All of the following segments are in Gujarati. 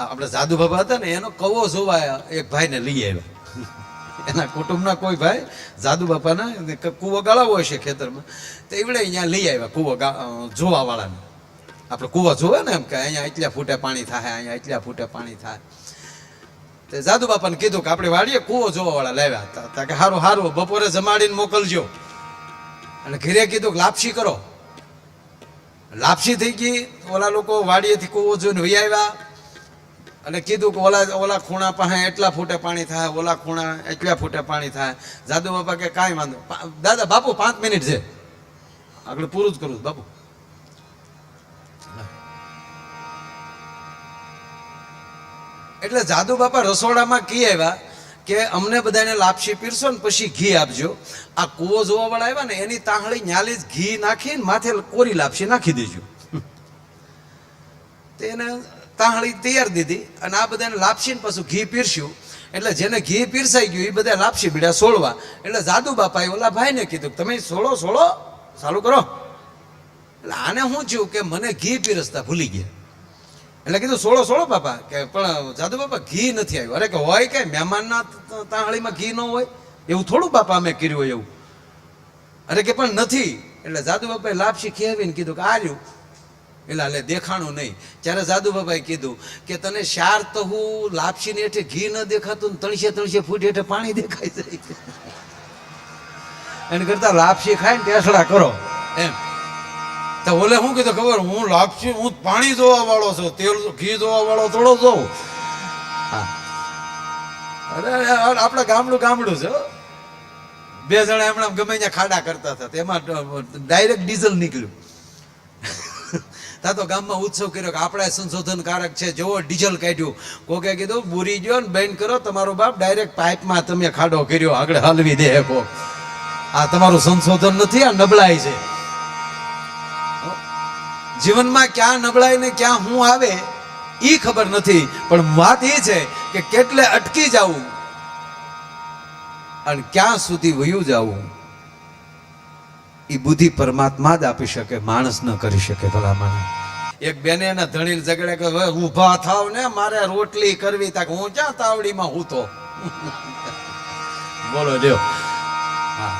આપણે જાદુ બાબા હતા ને એનો કવો જોવા એક ભાઈને લઈ આવ્યા. એના કુટુંબના કોઈ ભાઈ જાદુ બાપાના કૂવો ગાળાવો હશે ખેતરમાં, તો એવડે અહીંયા લઈ આવ્યા કૂવો જોવા વાળાને. આપણે કૂવો જોવે ને એમ કે અહીંયા એટલા ફૂટે પાણી થાય, અહીંયા એટલા ફૂટે પાણી થાય. તે જાદુ બાપાને કીધું કે આપણે વાડીએ કૂવો જોવા વાળા લાવ્યા હતા કે સારું સારું બપોરે જમાડીને મોકલજો. અને ઘરે કીધું કે લાપસી કરો. લાપસી થઈ ગઈ. ઓલા લોકો વાડીએથી કૂવો જોઈને વહી આવ્યા અને કીધું કે ઓલા ખૂણા પાસે એટલા ફૂટે પાણી થાય, ઓલા ખૂણા એટલા ફૂટે પાણી થાય. જાદુ બાપા કે કાંઈ વાંધો. દાદા બાપુ 5 મિનિટ છે, આગળ પૂરું જ કરું બાપુ. એટલે જાદુ બાપા રસોડામાં કી આવ્યા કે અમને બધાને લાપસી પીરસો ને પછી ઘી આપજો. આ કૂવો જોવા વાળા આવ્યા ને એની તાહળી ન્યાલી જ ઘી નાખીને માથે કોરી લાપસી નાખી દેજો. તો એને તાહળી તૈયાર દીધી અને આ બધાને લાપસી ને પાછું ઘી પીરસ્યું. એટલે જેને ઘી પીરસાઈ ગયું એ બધા લાપસી બીડા સોળવા. એટલે જાદુ બાપાએ ઓલા ભાઈને કીધું તમે સોળો ચાલુ કરો. એટલે આને શું થયું કે મને ઘી પીરસતા ભૂલી ગયા. એટલે કીધું સોળો બાપા. કે પણ જાદુ બાપા ઘી નથી આવ્યું. અરે કે હોય કે મહેમાનના તાહળીમાં ઘી ન હોય એવું થોડું બાપા અમે કર્યું હોય એવું. અરે કે પણ નથી. એટલે જાદુ બાપાએ લાપસી ખેવીને કીધું કે આર્યું. એટલે લે દેખાણું નહીં. ત્યારે જાદુ બાપાએ કીધું કે તને શાર તો હું લાપસીને હેઠે ઘી ન દેખાતું, 300 ફૂટ હેઠે પાણી દેખાય જાય. એને કરતા લાપસી ખાઈને ટેસડા કરો એમ. તો ઓલે શું કીધું ખબર, હું લાપસી હું પાણી જોવા વાળો છું, તેલ ઘી જોવા વાળો થોડો જોઉં. હા અરે આપણા ગામડું છે. 2 જણા એમણે ગમે ત્યાં ખાડા કરતા હતા, એમાં ડાયરેક્ટ ડીઝલ નીકળ્યું. તા તો ગામમાં ઉત્સવ કર્યો કે આપણે સંશોધનકારક છે, જોવો ડીઝલ કાઢ્યું. કોકે કીધું બુરી ગયો ને બેન કરો, તમારો બાપ ડાયરેક્ટ પાઇપમાં તમે ખાડો કર્યો, આગળ હલવી દે. આ તમારું સંશોધન નથી, આ નબળાઈ છે. જીવનમાં ક્યાં નબળાઈ ને ક્યાં હું આવે એ ખબર નથી, પણ વાત એ છે કે કેટલે અટકી જવું અને ક્યાં સુધી વયું જવું એ બુદ્ધિ પરમાત્મા જ આપી શકે, માણસ ન કરી શકે. ભલામણ એક બેને એના ધણી ઝઘડે કે ઊભા થાવ ને મારે રોટલી કરવી, તા હું ક્યાં તાવડીમાં હું તો બોલો લ્યો. હા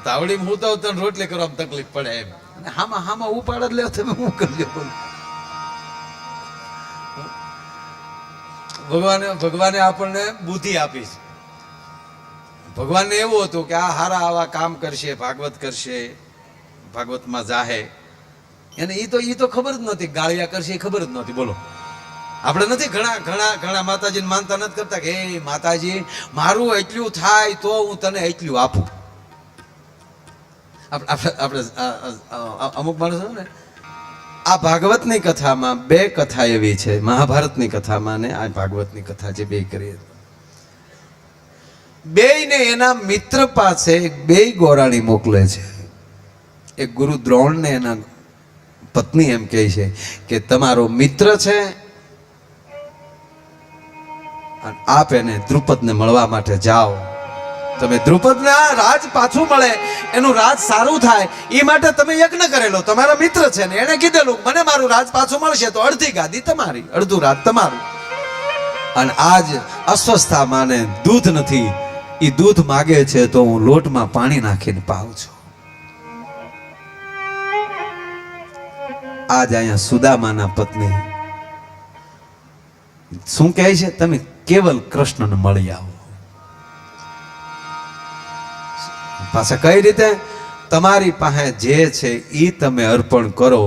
તાવડીમાં હું તો તને રોટલી કરવામાં તકલીફ પડે એમ. અને હામાં ઉપાડ જ લ્યો તમે, હું કરજો. ભગવાને આપણને બુદ્ધિ આપી છે. ભગવાનને એવું હતું કે આ હારા આવા કામ કરશે, ભાગવત કરશે, ભાગવતમાં જાહે. એને એ તો ખબર જ નહોતી, ગાળિયા કરશે એ ખબર જ નહોતી. બોલો આપણે નથી ઘણા માતાજીને માનતા નથી કરતા કે હે માતાજી મારું એટલું થાય તો હું તને એટલું આપું. આપણે અમુક માણસો ને આ ભાગવતની કથામાં 2 કથા એવી છે, મહાભારતની કથામાં ને આ ભાગવતની કથા જે 2 કરી, બેયને એના મિત્ર પાસે 2 ગોરાણી મોકલે છે. એક ગુરુ દ્રોણને એના પત્ની એમ કહે છે કે તમારો મિત્ર છે અને આપ એને દ્રુપદને મળવા માટે જાઓ. તમે દ્રુપદને રાજ પાછું મળે, એનું રાજ સારું થાય એ માટે તમે યજ્ઞ કરેલો. તમારા મિત્ર છે ને એને કીધેલું મને મારું રાજ પાછું મળશે તો અડધી ગાદી તમારી, અડધું રાજ તમારું. અને આજ અસ્વસ્થામાં ને દૂધ નથી, એ દૂધ માગે છે તો હું લોટમાં પાણી નાખીને પાઉં છું. આજ અહીંયા સુદામાના પત્ની શું કહે છે, તમે કેવલ કૃષ્ણને મળી આવો. પાછા કઈ રીતે, તમારી પાસે જે છે એ તમે અર્પણ કરો.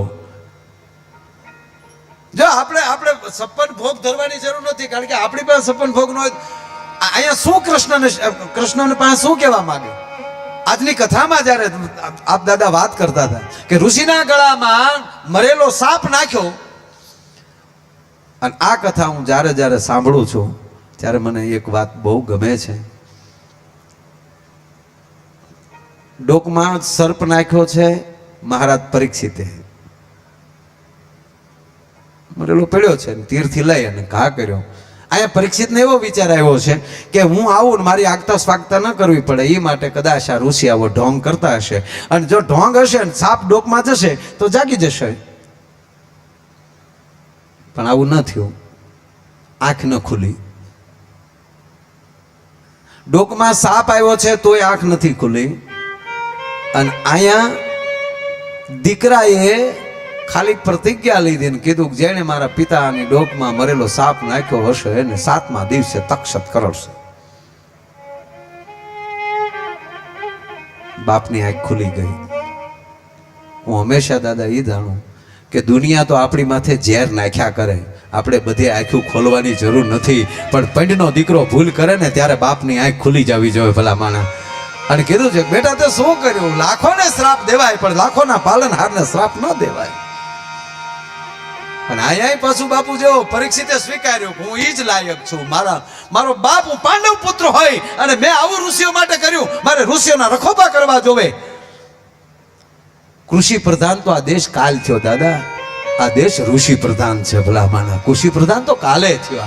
જો આપણે 56 ભોગ ધરવાની જરૂર નથી, કારણ કે આપણી પાસે 56 ભોગ નો હોય. અહીંયા શું કૃષ્ણને પાસે શું કહેવા માંગે. આજની કથામાં જયારે આપ દાદા વાત કરતા હતા કે ઋષિના ગળામાં મરેલો સાપ નાખ્યો, અને આ કથા હું જ્યારે સાંભળું છું ત્યારે મને એક વાત બહુ ગમે છે. ડોકમાં સર્પ નાખ્યો છે મહારાજ પરીક્ષિતે, મરેલો પડ્યો છે, તીરથી લઈ અને ઘા કર્યો. અહીંયા પરીક્ષિતને એવો વિચાર આવ્યો છે કે હું આવું ને મારી આગતા સ્વાગતા ન કરવી પડે, એ માટે કદાચ આ ઋષિ આવો ઢોંગ કરતા હશે. અને જો ઢોંગ હશે ને સાપ ડોકમાં જશે તો જાગી જશે. પણ આવું ન થયું. આંખ ન ખુલી. ડોકમાં સાપ આવ્યો છે તોય આંખ નથી ખુલી. અને અહીંયા દીકરાએ ખાલી પ્રતિજ્ઞા લીધી ને કીધું કે જેણે મારા પિતાની ડોકમાં મરેલો સાપ નાખ્યો હશે એને 7મા દિવસે તક્ષત કરશે. બાપની આંખ ખુલી ગઈ. હું હંમેશા દાદા એ જાણું કે દુનિયા તો આપણી માથે ઝેર નાખ્યા કરે, આપણે બધી આંખો ખોલવાની જરૂર નથી, પણ પંડનો દીકરો ભૂલ કરે ને ત્યારે બાપની આંખ ખુલી જવી જોઈએ ભલા માણા. અને કીધું છે બેટા તે શું કર્યું? લાખોને શ્રાપ દેવાય પણ લાખોના પાલનહારને શ્રાપ ન દેવાય. અને અહીંયા પાછું બાપુ જેવો પરીક્ષિતે સ્વીકાર્યું હું ઈ જ લાયક છું. મારો બાપ હું પાંડવ પુત્ર હોય અને મેં આવું ઋષિઓ માટે કર્યું, મારે ઋષિઓના રખોપા કરવા જોવે. કૃષિ પ્રધાન તો આ દેશ કાલ થયો દાદા, આ દેશ ઋષિ પ્રધાન છે ભલા માના. કૃષિ પ્રધાન તો કાલે થયો.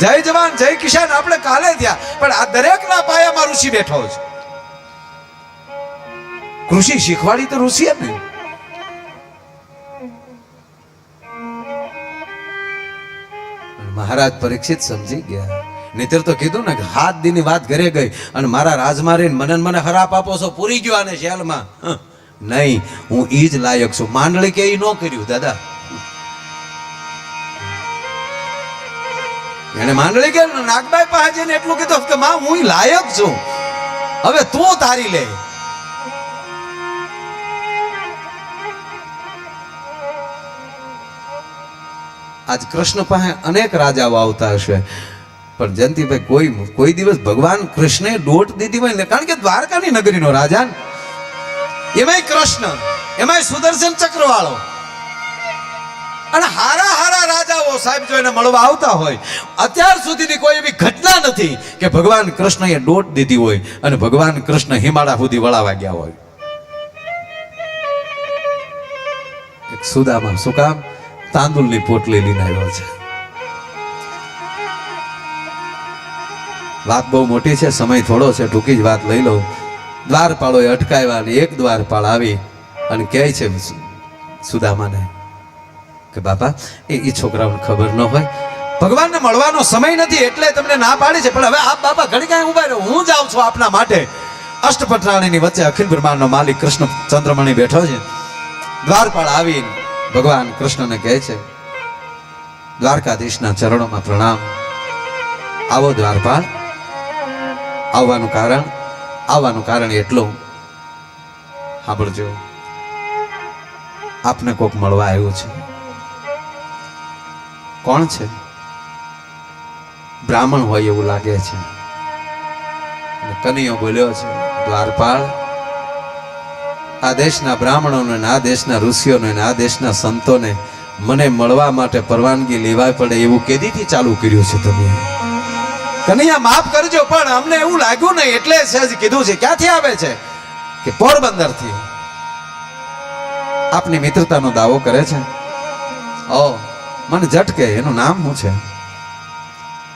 જય જવાન જય કિસાન આપણે કાલે થયા, પણ આ દરેકના પાયામાં ઋષિ બેઠો છે. કૃષિ શીખવાડી તો ઋષિએ ને. મહારાજ પરીક્ષિત સમજી ગયા. નહીતર તો કીધું ને કે 7 દીની વાત ઘરે ગઈ અને મારા રાજમારી મને હરાપ આપો છો, પૂરી ગયો આને જેલમાં. નહીં, હું ઈ જ લાયક છું. માંડળી કે ઈ ન કર્યું દાદા. એને માંડળી કે નાગબાઈ પાસે જઈને એટલું કીધું કે માં હું લાયક છું, હવે તું તારી લે. આજ કૃષ્ણ પાસે અનેક રાજાઓ આવતા હશે, પણ જયંતિભાઈ કોઈ દિવસ ભગવાન કૃષ્ણે દોટ દીધી હોય ને, કારણ કે દ્વારકાની નગરીનો રાજા, એમાંય કૃષ્ણ, એમાંય સુદર્શન ચક્ર વાળો, અને હારા રાજાઓ સાહેબ જો એને મળવા આવતા હોય. અત્યાર સુધીની કોઈ એવી ઘટના નથી કે ભગવાન કૃષ્ણએ દોટ દીધી હોય અને ભગવાન કૃષ્ણ હિમાળા સુધી વળાવા ગયા હોય. એક સુદામા શું કામ? તાંદુલની પોટલી લઈને આવ્યો છે. વાત બહુ મોટી છે, સમય થોડો છે, ટૂંકી જ વાત લઈ લઉં. દ્વારપાળોએ અટકાવ્યા અને એક દ્વારપાળ આવી અને કહે છે સુદામાને કે બાપા એ છોકરાઓને ખબર ન હોય, ભગવાનને મળવાનો સમય નથી એટલે તમને ના પાડી છે, પણ હવે આપ બાપા ઘડી કાંઈ ઉભા રહ્યો, હું જાઉં છું આપના માટે. અષ્ટપટરાણીની વચ્ચે અખિલ બ્રહ્માંડનો માલિક કૃષ્ણ ચંદ્રમણી બેઠો છે. દ્વારપાળ આવી ભગવાન કૃષ્ણને કહે છે દ્વારકાધીશના ચરણોમાં પ્રણામ. આવો દ્વારપાળ. આવવાનું કારણ એટલું સાંભળજો, આપને કોક મળવા આવ્યું છે. કોણ છે? બ્રાહ્મણ હોય એવું લાગે છે. કનૈયો બોલ્યો છે દ્વારપાળ, આ દેશના બ્રાહ્મણોને, આ દેશના ઋષિઓને, આ દેશના સંતોને મને મળવા માટે પરવાનગી લેવા પડે એવું કેદીથી ચાલુ કર્યું છે તમે? કનૈયા માફ કરજો પણ અમને એવું લાગ્યું નહીં એટલે સહેજ કીધું છે. ક્યાંથી આવે છે? કે પોરબંદરથી. આપની મિત્રતાનો દાવો કરે છે. ઓ મને ઝટકે, એનું નામ શું છે?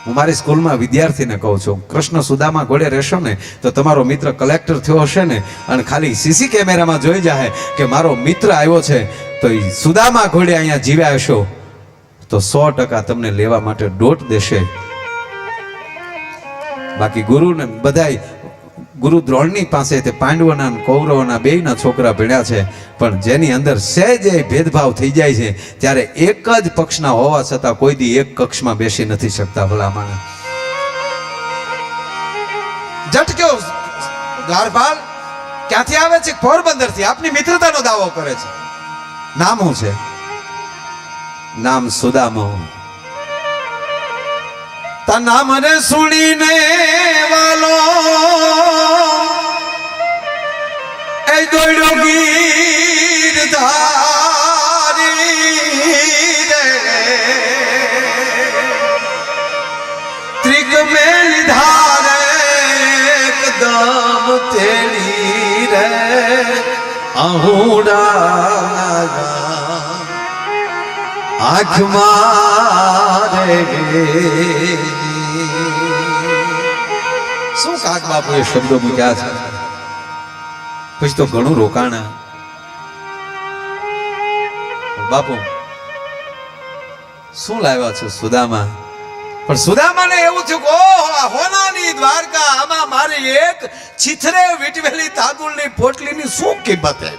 હું મારી સ્કૂલમાં વિદ્યાર્થીને કહું છું, કૃષ્ણ સુદામા ઘોડે રહેશો ને તો તમારો મિત્ર કલેક્ટર થયો હશે ને અને ખાલી સીસી કેમેરામાં જોઈ જાય કે મારો મિત્ર આવ્યો છે તો એ સુદામા ઘોડે અહીંયા જીવ્યા હશો તો 100% તમને લેવા માટે દોટ દેશે. બાકી ગુરુને બધાય ગુરુ દ્રોણની પાસે તે પાંડવોના કૌરવોના બેયના છોકરા ભણ્યા છે, પણ જેની અંદર સહેજે ભેદભાવ થઈ જાય છે ત્યારે એક જ પક્ષના હોવા છતાં કોઈ દી એક કક્ષમાં બેસી નથી શકતા ભલામણ. ઝટક્યો દ્વારપાલ ક્યાંથી આવે છે? પોરબંદરથી. આપની મિત્રતાનો દાવો કરે છે. નામ શું છે? નામ સુદામો. તા નામ રે સુણીને વાલો એ દોડ્યો ગીરધારી રે, ત્રિક મેં લીધા રે એકદમ તેડી રે આહુડા આંખ મારે. શું કાક બાપુ એ શબ્દો મૂક્યા છે? પછી તો ઘણું રોકાણા. બાપુ શું લાવ્યા છો સુદામા? પણ સુદામાને એવું થયું કે ઓહો, આ હોનાની દ્વારકા, આમાં મારી એક છીથરે વીટવેલી તાંદુળની પોટલીની શું કિંમત છે?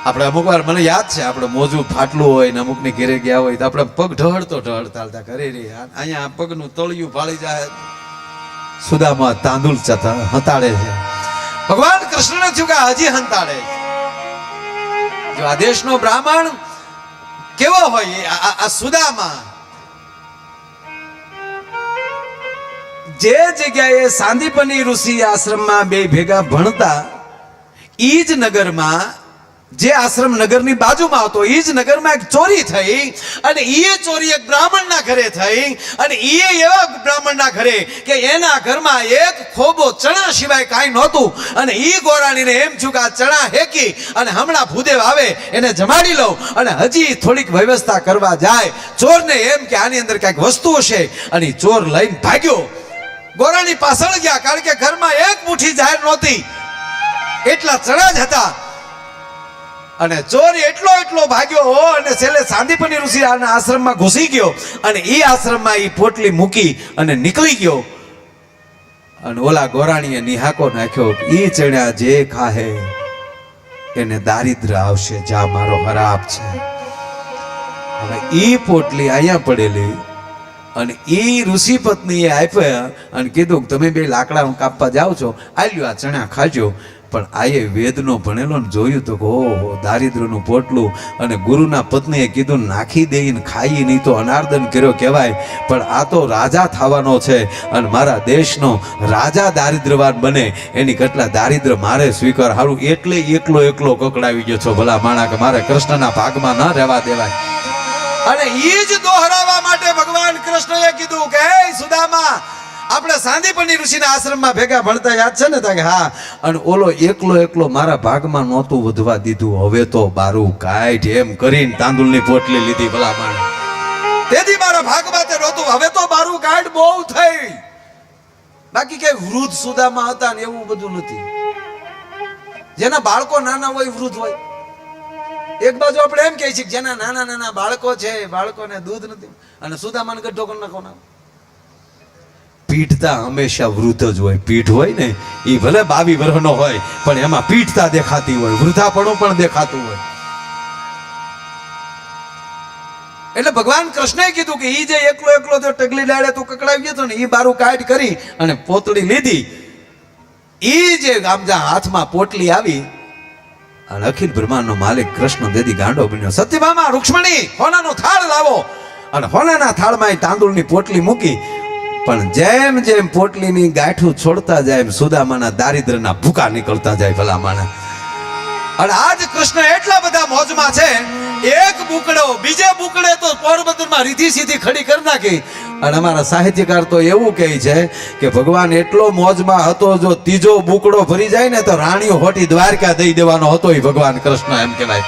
આપણે અમુક વાર મને યાદ છે, આપણે મોજું ફાટલું હોય ને અમુકની ઘેરે ગયા હોય તો આપણે પગ ઢળતા હાલતા કરે રે, અહીંયા પગનું તળિયું ફાળી જાય. સુદામા તાંદુળ હંતાડે છે. ભગવાન કૃષ્ણને થયું કે હજી હંતાડે છે. જો આ દેશનો બ્રાહ્મણ કેવો હોય, આ સુદામા જે જગ્યાએ સાંદીપની ઋષિ આશ્રમમાં બે ભેગા ભણતા, ઈ જ નગરમાં, જે આશ્રમ નગરની બાજુમાં હતો, ઈ જ નગરમાં એક ચોરી થઈ, અને ઈ ચોરી એક બ્રાહ્મણના ઘરે થઈ, અને ઈ એવા બ્રાહ્મણના ઘરે કે એના ઘરમાં એક ખોબો ચણા સિવાય કાંઈ નહોતું, અને ઈ ગોરાણીને એમ થયું કે આ ચણા હેકી અને હમણાં ભૂદેવ આવે એને જમાડી લઉં, અને હજી થોડીક વ્યવસ્થા કરવા જાય, ચોરને એમ કે આની અંદર કાંઈક વસ્તુ હશે, અને ચોર લઈને ભાગ્યો. ગોરાણી પાછળ ગયા, કારણ કે ઘરમાં એક મુઠ્ઠી જાહેર નહોતી, એટલા ચણા જ હતા. અને ચોર એટલો ભાગ્યો અને છેલ્લે સાંદીપની ઋષિ આશ્રમમાં ઘૂસી ગયો, અને એ આશ્રમમાં એ પોટલી મૂકી અને નીકળી ગયો. અને ઓલા ગોરાણીએ નિહાકો નાખ્યો, ઈ ચણ્યા જે ખાહે એને દારિદ્ર આવશે, જા મારો હરાપ છે. હવે ઈ પોટલી અહીંયા પડેલી, અને ઈ ઋષિ પત્નીએ આપ્યા અને કીધું તમે બે લાકડા કાપવા જાઓ છો, આલ્યો આ ચણા ખાજો. પણ આયે વેદનો ભણેલો ને જોયું તો ઓહો, દારિદ્રનું પોટલું, અને ગુરુના પત્નીએ કીધું નાખી દઈને ખાઈ નહીં તો અનાર્દન કર્યો કહેવાય, પણ આ તો રાજા થવાનો છે, અને મારા દેશનો રાજા દારિદ્રવાન બને એની કેટલા દારિદ્ર મારે સ્વીકાર હારું, એટલે એકલો કકડાવી ગયો છો ભલા માણા કે મારે કૃષ્ણના ભાગમાં ન રહેવા દેવાય. અને ઈ જ દોહરાવવા માટે ભગવાન કૃષ્ણએ કીધું કે હે સુદામા, આપણે સાંદીપની ઋષિના આશ્રમમાં ભેગા ભણતા યાદ છે ને? કે હા. અને ઓલો એકલો મારા ભાગમાં નહોતું વધવા દીધું, હવે તો બારું કાઢ, એમ કરીને તાંદુળની પોટલી લીધી ભલા માણે. તેથી મારા ભાગમાં તે નહોતું, હવે તો બારું કાઢ બહુ થઈ. બાકી કે વૃદ્ધ સુદામા હતા ને એવું બધું નથી. જેના બાળકો નાના હોય વૃદ્ધ હોય. એક બાજુ આપણે એમ કહે છે કે જેના નાના બાળકો છે, બાળકોને દૂધ નથી, અને સુદામાને ગઢો કરી નાખો ના. પીઠતા હંમેશા વૃદ્ધ જ હોય. પીઠ હોય ને એ ભલે 22 વર્ષનો હોય, પણ એમાં પીઠતા દેખાતી હોય, વૃદ્ધાપણું પણ દેખાતું હોય. એટલે ભગવાન કૃષ્ણએ કીધું કે ઈ જે એકલો જો ટગલી ડાળે તું કકડાવી ગયો ને, ઈ બારું કાઢ કરી અને પોતળી લીધી. ઈ જે ગામજા હાથમાં પોટલી આવી, અને અખિલ બ્રહ્માંડનો માલિક કૃષ્ણ દેદી ગાંડો બન્યો. સત્યભામા, રૂક્ષ્મણી, હોનાનો થાળ લાવો. અને હોનાના થાળમાં એ તાંદુળની પોટલી મૂકી. પણ જેમ પોટલીની ગાંઠું છોડતા જાય એમ સુદામાના દારિદ્રના ભૂકા નીકળતા જાય ભલા માણા. અને આજ કૃષ્ણ એટલા બધા મોજમાં છે, એક બુકડો બીજે બુકડે તો પોરબંદરમાં રીધી સીધી ખડી કરી નાખી. અને અમારા સાહિત્યકાર તો એવું કહે છે કે ભગવાન એટલો મોજમાં હતો, જો ત્રીજો બુકડો ભરી જાય ને તો રાણીઓ હોટી દ્વારકા દઈ દેવાનો હતો એ ભગવાન કૃષ્ણ, એમ કહેવાય.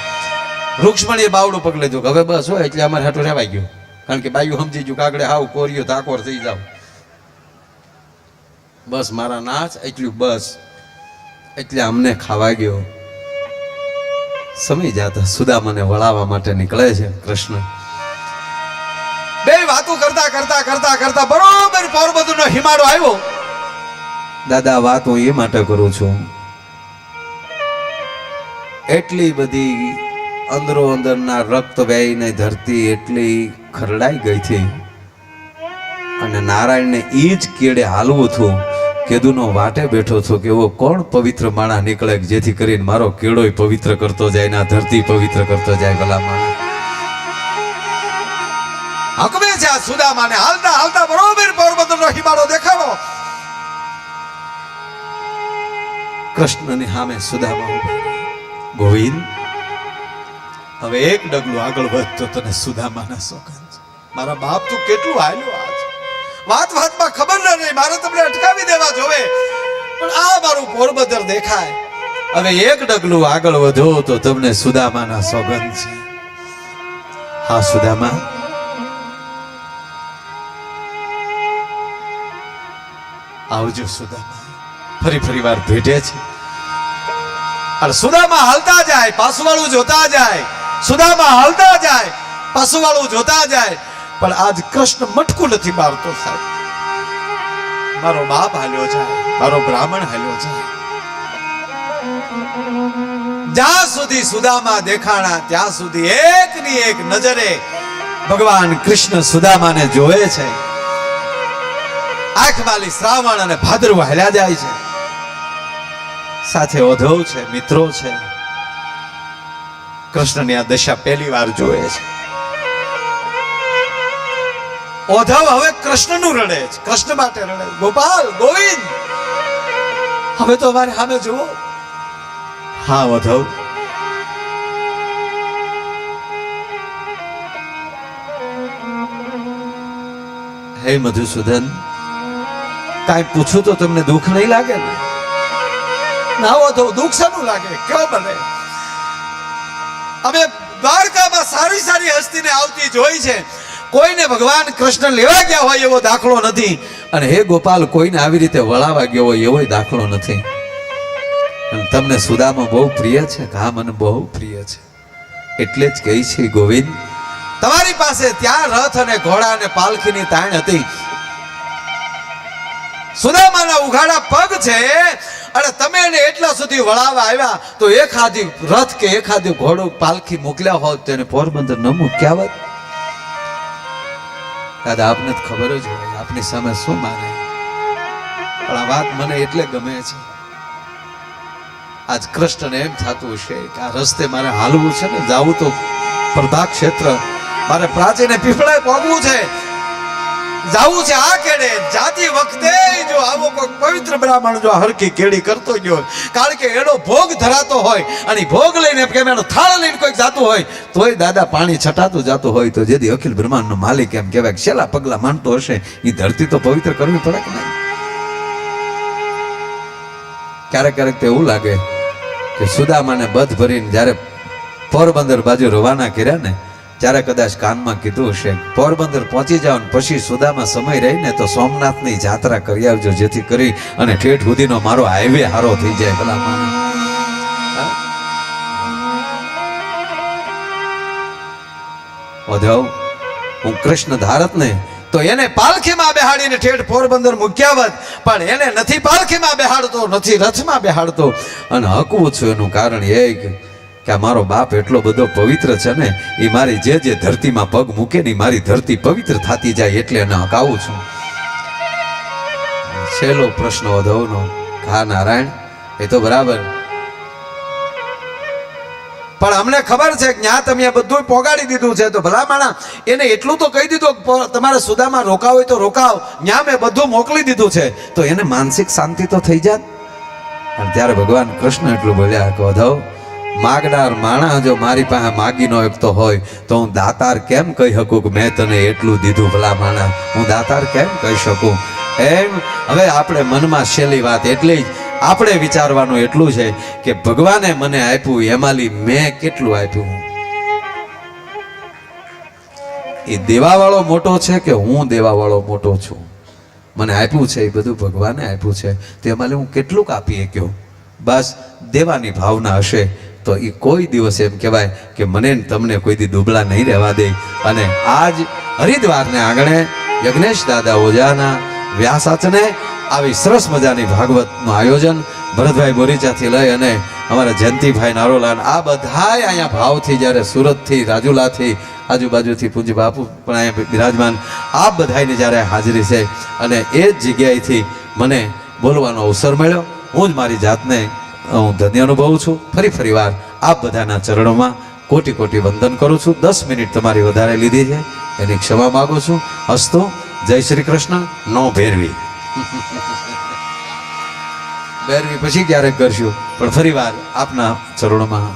રૂક્ષ્મણીએ બાવડું પકડી લીધું, હવે બસ હોય એટલે અમારે હાટું રહેવાઈ ગયું, કારણ કે બાયું સમજી ગયું કાગડે હાવ કોરિયો ધાકોર થઈ જાવ, બસ મારા નાચ એટલું, બસ એટલે અમને ખાવા ગયો. સમય જાતા સુદામાને વળાવવા માટે નીકળે છે કૃષ્ણ. બે વાતો કરતા બરોબર પોરબંદરનો હિમાડો આવ્યો. દાદા, વાત હું એ માટે કરું છું, એટલી બધી અંદરો અંદરના રક્ત વહેઈને ધરતી એટલી ખરડાઈ ગઈ હતી, અને નારાયણને ઈ જ કેડે હાલવું હતું. કેદુનો વાટે બેઠો છો કે એવો કોણ પવિત્ર માણા નીકળે જેથી કરીને મારો કેળોય પવિત્ર કરતો જાય, ના ધરતી પવિત્ર કરતો જાય. ભલા માણા હકમે છે આ સુદામાને. હાલતા બરોબર પોરબંદરનો હિમાડો દેખાડો. કૃષ્ણની સામે સુદામા ગોવિંદ, હવે એક ડગલું આગળ વધતો તને સુદામાના સોગંદ. મારા બાપ તું કેટલું હાલ્યો આજ. વાતમાં ખબર નહીં, મારે તમને અટકાવી દેવા જોવે, પણ આ મારું પોરબંદર દેખાય. હવે એક ડગલું આગળ વધો તો તમને સુદામાના સોગંદ છે. હા સુદામા, આવજો સુદામા. ફરી વાર ભેટે છે. અને સુદામા હાલતા જાય, પાછું વાળું જોતા જાય. સુદામા હાલતા જાય, પાસુવાળું જોતા જાય, પણ આજ કૃષ્ણ મટકું નથી મારતો સાહેબ. મારો બાપ હાલ્યો જાય, મારો બ્રાહ્મણ હાલ્યો જાય. જ્યાં સુધી સુદામા દેખાણા ત્યાં સુધી એકની એક નજરે ભગવાન કૃષ્ણ સુદામાને જોવે છે. આંખમાલી શ્રાવણ અને ભાદરવો હાલ્યા જાય છે. સાથે ઓધવ છે, મિત્રો છે. કૃષ્ણની આ દશા પહેલી વાર જોવે છે. ઓધવ હવે કૃષ્ણનું રડે છે, કૃષ્ણ માટે રડે. ગોપાલ, ગોવિંદ, હવે તો અમારે સામે જુઓ. હા ઓધવ, હે મધુસૂદન, કાંઈ પૂછું તો તમને દુઃખ નહીં લાગે ને? ના ઓધવ, દુઃખ શાનું લાગે? કયો બને? અમે દ્વારકામાં સારી સારી હસ્તીને આવતી જોઈ છે. કોઈને ભગવાન કૃષ્ણ લેવા ગયા હોય એવો દાખલો નથી. અને હે ગોપાલ, કોઈને આવી રીતે વળાવા ગયો હોય એવો દાખલો નથી. અને તમને સુદામા બહુ પ્રિય છે? હા, મને બહુ પ્રિય છે. એટલે જ કહી છે ગોવિંદ, તમારી પાસે ત્યાં રથ અને ઘોડા અને પાલખીની તાણ હતી. સુદામાના ઉઘાડા પગ છે અને તમે એને એટલા સુધી વળાવા આવ્યા તો એખાદી રથ કે એખાદી ઘોડો પાલખી મોકલ્યા હોત તેને પોરબંદર ન મૂક્યા હોત. દાદા, આપને ખબર જ હોય આપની સામે શું માને, પણ આ વાત મને એટલે ગમે છે. આજ કૃષ્ણને એમ થતું હશે કે આ રસ્તે મારે હાલવું છે ને, જાવું તો પ્રભા ક્ષેત્ર, મારે પ્રાચીને પીપળાએ પહોંચવું છે, જાવું છે આ કેડે. જાતી વખતે જો આવો કોઈ પવિત્ર બ્રાહ્મણ જો હરકી કેડી કરતો ગયો, કારણ કે એનો ભોગ ધરાતો હોય અને ભોગ લઈને કેમ એનો થાળ લઈને કોઈક જાતું હોય તોય દાદા પાણી છટાતું જાતું હોય તો જેથી અખિલ બ્રહ્માંડનો માલિક એમ કહેવાય કે છેલ્લા પગલા માનતો હશે એ ધરતી તો પવિત્ર કરવી પડે કે નહીં? ક્યારેક ક્યારેક તો એવું લાગે કે સુદામાને બધ ભરીને જ્યારે પોરબંદર બાજુ રવાના કર્યા ને ત્યારે કદાચ કાનમાં કીધું હશે પોરબંદર પહોંચી જાવ ને પછી સુદામા સમય રહીને તો સોમનાથની જાત્રા કરી આવજો, જેથી કરી અને ઠેઠ સુધીનો મારો હાઈવે હારો થઈ જાય. ભલા ઓધવ, હું કૃષ્ણ ધારત ને તો એને પાલખીમાં બેહાડીને ઠેઠ પોરબંદર મૂક્યા હોત, પણ એને નથી પાલખીમાં બેહાડતો, નથી રથમાં બેહાડતો. અને હકવું છું એનું કારણ એ કે મારો બાપ એટલો બધો પવિત્ર છે ને, એ મારી જે જે ધરતીમાં પગ મૂકે ને મારી ધરતી પવિત્ર થતી જાય એટલે એને હકાવું છું. છેલ્લો પ્રશ્ન ઓધવનો, હા નારાયણ, એ તો બરાબર, પણ અમને ખબર છે કે ત્યાં તમે બધું પોગાડી દીધું છે, તો ભલા માણા એને એટલું તો કહી દીધું તમારે સુદામા રોકાવ હોય તો રોકાવ, ત્યાં મેં બધું મોકલી દીધું છે, તો એને માનસિક શાંતિ તો થઈ જાય. અને ત્યારે ભગવાન કૃષ્ણ એટલું બોલ્યા કે ઓધવ, માગનાર માણા જો મારી પાસે માગી ન શકતો હોય તો હું દાતાર કેમ કહી શકું કે મેં તને એટલું દીધું? ભલા માણા, હું દાતાર કેમ કહી શકું? એમ હવે આપણે મનમાં છેલ્લી વાત એટલી જ આપણે વિચારવાનું એટલું છે કે ભગવાને મને આપ્યું એમાંથી મેં કેટલું આપ્યું? એ દેવાવાળો મોટો છે કે હું દેવાવાળો મોટો છું? મને આપ્યું છે એ બધું ભગવાને આપ્યું છે, તેમાં હું કેટલું આપી શક્યો? બસ દેવાની ભાવના હશે તો એ કોઈ દિવસ એમ કહેવાય કે મને તમને કોઈ દી દુબળા નહીં રહેવા દે. અને આજ હરિદ્વારને આંગણે યજ્ઞેશ દાદા ઓઝાના વ્યાસાચને આવી સરસ મજાની ભાગવતનું આયોજન ભરતભાઈ બોરીચાથી લઈ અને અમારા જયંતિભાઈ નારોલાન આ બધાય અહીંયા ભાવથી જ્યારે સુરતથી રાજુલાથી આજુબાજુથી પૂજ્ય બાપુ પણ અહીંયા બિરાજમાન આ બધાની જ્યારે હાજરી છે અને એ જ જગ્યાએથી મને બોલવાનો અવસર મળ્યો. હું જ મારી જાતને હું ધન્ય અનુભવું છું. ફરી વાર આપ બધાના ચરણોમાં કોટી કોટી વંદન કરું છું. 10 મિનિટ તમારી વધારે લીધી છે એની ક્ષમા માગું છું. હસ્તો જય શ્રી કૃષ્ણ. નો ભેરવી ભેરવી પછી ક્યારેક કરશું, પણ ફરી વાર આપના ચરણોમાં